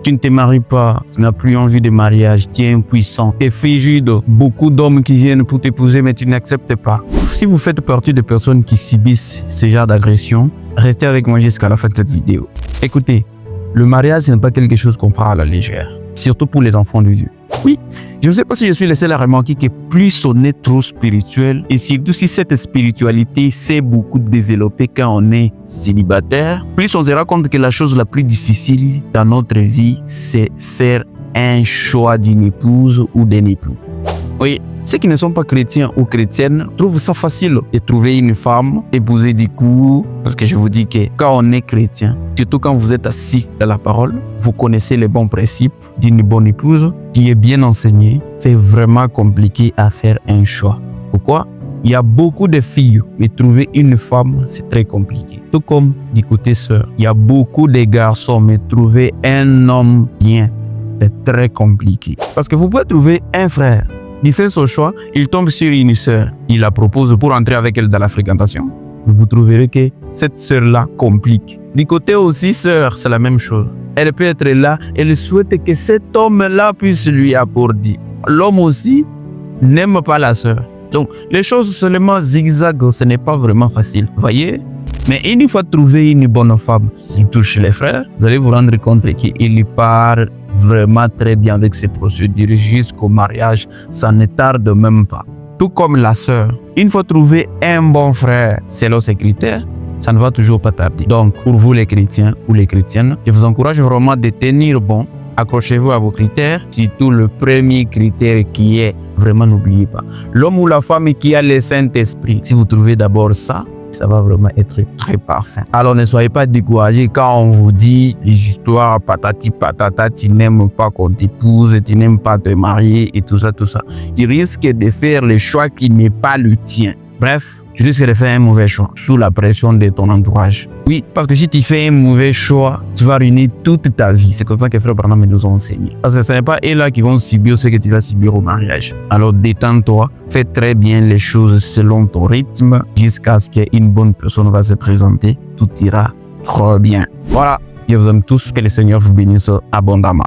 Tu ne te maries pas, tu n'as plus envie de mariage, tu es impuissant, tu es frigide. Beaucoup d'hommes qui viennent pour t'épouser, mais tu n'acceptes pas. Si vous faites partie des personnes qui subissent ce genre d'agression, restez avec moi jusqu'à la fin de cette vidéo. Écoutez, le mariage, ce n'est pas quelque chose qu'on prend à la légère, surtout pour les enfants de Dieu. Oui, je ne sais pas si je suis le seul à remarquer que plus on est trop spirituel, et surtout si cette spiritualité s'est beaucoup développée quand on est célibataire, plus on se rend compte que la chose la plus difficile dans notre vie, c'est faire un choix d'une épouse ou d'un époux. Oui, ceux qui ne sont pas chrétiens ou chrétiennes trouvent ça facile de trouver une femme, épouser du coup, parce que je vous dis que quand on est chrétien, surtout quand vous êtes assis dans la parole, vous connaissez les bons principes d'une bonne épouse qui est bien enseignée. C'est vraiment compliqué à faire un choix. Pourquoi? Il y a beaucoup de filles, mais trouver une femme, c'est très compliqué. Tout comme du côté sœur, il y a beaucoup de garçons, mais trouver un homme bien, c'est très compliqué. Parce que vous pouvez trouver un frère, il fait son choix, il tombe sur une sœur, il la propose pour entrer avec elle dans la fréquentation. Vous trouverez que cette sœur-là complique. Du côté aussi sœur, c'est la même chose. Elle peut être là, elle souhaite que cet homme-là puisse lui apporter. L'homme aussi n'aime pas la sœur. Donc, les choses seulement zigzag, ce n'est pas vraiment facile. Voyez? Mais une fois trouvé une bonne femme, surtout chez les frères, vous allez vous rendre compte qu'il part vraiment très bien avec ses procédures jusqu'au mariage. Ça ne tarde même pas. Tout comme la sœur. Une fois trouvé un bon frère selon ses critères, ça ne va toujours pas tarder. Donc, pour vous les chrétiens ou les chrétiennes, je vous encourage vraiment de tenir bon. Accrochez-vous à vos critères. Surtout le premier critère qui est, vraiment n'oubliez pas, l'homme ou la femme qui a le Saint-Esprit. Si vous trouvez d'abord ça, ça va vraiment être très parfait. Alors ne soyez pas découragés quand on vous dit les histoires patati patata, tu n'aimes pas qu'on t'épouse, tu n'aimes pas te marier et tout ça, tout ça. Tu risques de faire le choix qui n'est pas le tien. Bref, tu risques de faire un mauvais choix sous la pression de ton entourage. Oui, parce que si tu fais un mauvais choix, tu vas ruiner toute ta vie. C'est comme ça que Frère Branham nous a enseigné. Parce que ce n'est pas eux là qui vont subir ce que tu vas subir au mariage. Alors détends-toi, fais très bien les choses selon ton rythme jusqu'à ce qu'une bonne personne va se présenter. Tout ira trop bien. Voilà, je vous aime tous. Que le Seigneur vous bénisse abondamment.